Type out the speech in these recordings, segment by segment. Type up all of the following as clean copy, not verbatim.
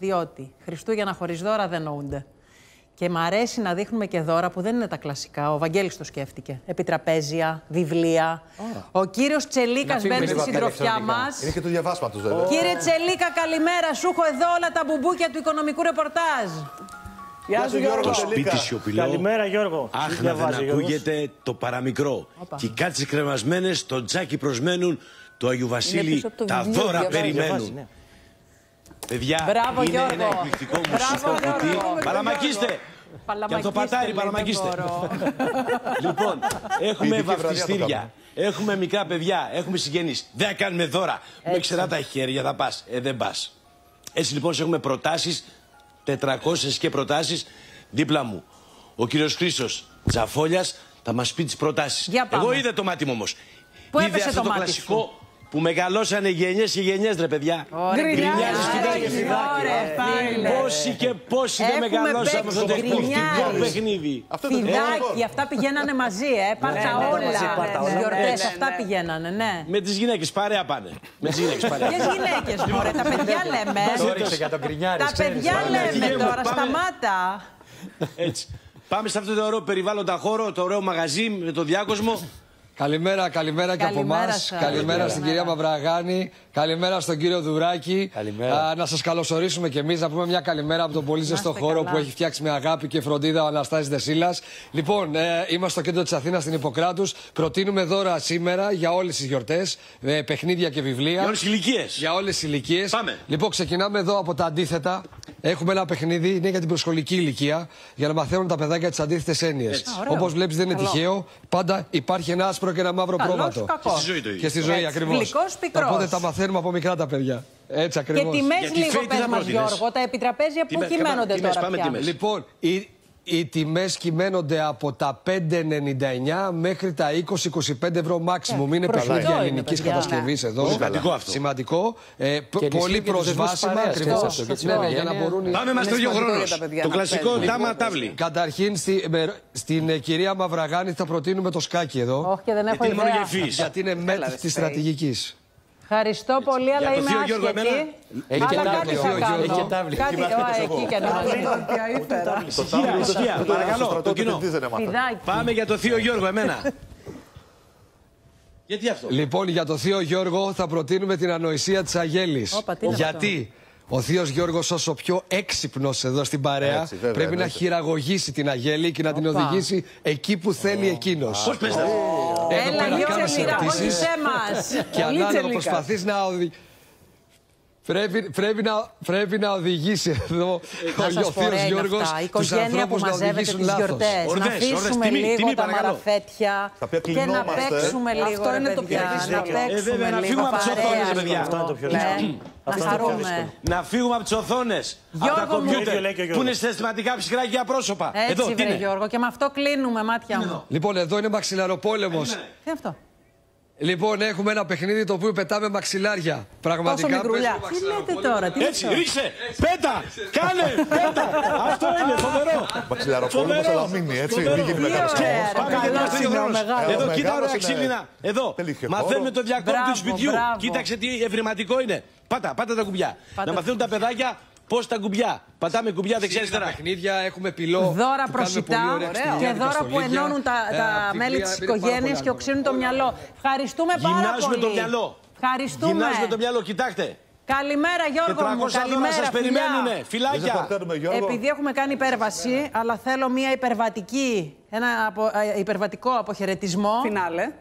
διότι Χριστούγεννα χωρίς δώρα δεν νοούνται. Και μ' αρέσει να δείχνουμε και δώρα που δεν είναι τα κλασικά. Ο Βαγγέλης το σκέφτηκε. Επιτραπέζια, βιβλία. Ο κύριος Τσελίκας μπαίνει στη συντροφιά μας. Είναι και του διαβάσματος, βέβαια. Κύριε Τσελίκα, καλημέρα. Σου έχω εδώ όλα τα μπουμπούκια του οικονομικού ρεπορτάζ. Γεια σου, Γιώργο. Το σπίτι σιωπηλό. Καλημέρα, Γιώργο. Άχνα δεν ακούγεται το παραμικρό. Και οι κάτσες κρεμασμένες, το τζάκι προσμένουν, το Αγίου Βασίλη, τα δώρα περιμένουν. Παιδιά, μπράβο, είναι Γιώργο. ένα εκπληκτικό μουσικό κουτί. Παλαμακίστε! Και αυτό πατάρι, παλαμακίστε. Λοιπόν, έχουμε βαφτιστήρια, έχουμε μικρά παιδιά, έχουμε συγγενείς. Δεν κάνουμε δώρα. Με ξερά τα χέρια θα πας. Δεν πας. Έτσι λοιπόν έχουμε προτάσεις, 400 και προτάσεις δίπλα μου. Ο κύριος Χρήστος Τζαφόλιας θα μας πει τις προτάσεις. Εγώ είδα το μάτι μου όμως. Είδε αυτό το κλασικό που μεγαλώσανε γενιές και γενιές, ρε παιδιά. Γκρινιάζεις φιδάκι. Πόσοι και πόσοι δεν μεγαλώσαμε αυτό το εκπληκτικό παιχνίδι. Φιδάκι, αυτά πηγαίνανε μαζί, πάρτα όλα. Τις γιορτές αυτά πηγαίνανε, ναι. Με τις γυναίκες παρέα πάνε. Ποιες γυναίκες, μωρέ, τα παιδιά λέμε. Τα παιδιά λέμε τώρα, σταμάτα. Έτσι. Πάμε σε αυτό το ωραίο περιβάλλοντα χώρο, το ωραίο μαγαζί με το διάκοσμο. Καλημέρα και από εμάς. Καλημέρα στην κυρία Μαυραγάνη. Καλημέρα στον κύριο Δουράκη. Να σας καλωσορίσουμε κι εμείς, να πούμε μια καλημέρα από τον πολύ ζεστό χώρο που έχει φτιάξει με αγάπη και φροντίδα ο Αναστάσης Δεσίλας. Λοιπόν, είμαστε στο κέντρο της Αθήνας, στην Ιπποκράτους. Προτείνουμε δώρα σήμερα για όλες τις γιορτές, παιχνίδια και βιβλία. Για όλες τις ηλικίες. Για όλες τις ηλικίες. Πάμε. Λοιπόν, ξεκινάμε εδώ από τα αντίθετα. Έχουμε ένα παιχνίδι, είναι για την προσχολική ηλικία, για να μαθαίνουν τα παιδάκια τις αντίθετες έννοιες. Όπως βλέπεις, δεν είναι τυχαίο. Πάντα υπάρχει ένα άσπρο και ένα μαύρο πρόβατο. Και στη ζωή ακριβώς. Οπότε τα μαθαίνουμε από μικρά τα παιδιά. Έτσι ακριβώς. Και τιμές λίγο πες μας, Γιώργο, τα επιτραπέζια πού κυμαίνονται τώρα πια? Λοιπόν, οι τιμές κυμαίνονται από τα 5,99 μέχρι τα 20-25 ευρώ maximum. Είναι παιχνίδια ελληνικής κατασκευής εδώ. Σημαντικό αυτό. Σημαντικό. Πολύ προσβάσιμα ακριβώς. Για να μπορούν. Πάμε μας το ίδιο χρόνο. Το κλασικό τάμα τάβλη. Καταρχήν στην κυρία Μαυραγάνη θα προτείνουμε το σκάκι εδώ. Όχι, και δεν έχω ιδέα. Γιατί είναι μέτρη της στρατηγικής. Ευχαριστώ πολύ, αλλά είμαι άσχετη. Έχει και τάβλη. Εκεί και να Σοφία, παρακαλώ, το κοινό. Πάμε για το θείο Γιώργο, εμένα. Γιατί αυτό? Λοιπόν, για το θείο Γιώργο θα προτείνουμε την ανοησία της Αγέλης. Γιατί ο θείος Γιώργος, όσο πιο έξυπνος εδώ στην παρέα, πρέπει να χειραγωγήσει την Αγέλη και να την οδηγήσει εκεί που θέλει εκείνος. Πώς πες τα? Έλα, Γιώργο, χειραγώγησέ μας. Και ανάλογα προσπαθείς να πρέπει να οδηγήσει εδώ ο θείος Γιώργος η οικογένεια που μαζεύεται τις γιορτές. Να αφήσουμε λίγο τα μαραφέτια και να παίξουμε λίγο. Αυτό είναι το πιο δύσκολο. Να φύγουμε από τις οθόνες, παιδιά. Αυτό είναι το πιο δύσκολο. Να χαρούμε. Να φύγουμε από τις οθόνες, από τα κομπιούτερ που είναι συναισθηματικά ψυχρά και απρόσωπα. Έτσι, βρε Γιώργο, και με αυτό κλείνουμε, μάτια μου. Λοιπόν, εδώ είναι μαξιλαροπόλεμος. Τι είναι αυτό? Λοιπόν, έχουμε ένα παιχνίδι το οποίο πετάμε μαξιλάρια. Πραγματικά παίζουμε. Τι λέτε τώρα, τι έτσι, ρίξε, πέτα, κάνε, πέτα. Αυτό είναι φοβερό. Μαξιλαροπόλεμος αλλά μείνει, έτσι. Μην γίνει μεγάλος χαμός. Πάμε για το ίδιο χρόνο. Εδώ, κοίτα ωραία ξύλινα. Εδώ, μαθαίνουμε το διακόπτη του σπιτιού. Κοίταξε τι ευρηματικό είναι. Πάτα τα κουμπιά. Να μαθαίνουν τα παιδάκια πώς τα κουμπιά. Πατάμε κουμπιά δεξιά-αριστερά. Παιχνίδια, έχουμε πυλό. Δώρα προσιτά και δώρα που ενώνουν τα μέλη της οικογένειας και οξύνουν το μυαλό. Ευχαριστούμε πάρα πολύ. Γυμνάζουμε το μυαλό. Γυμνάζουμε το μυαλό, κοιτάξτε. Καλημέρα, Γιώργο μου. Καλημέρα, σας περιμένουνε. Φιλάκια. Επειδή έχουμε κάνει υπέρβαση, αλλά θέλω ένα υπερβατικό αποχαιρετισμό.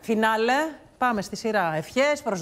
Φινάλε. Πάμε στη σειρά. Ευχές προς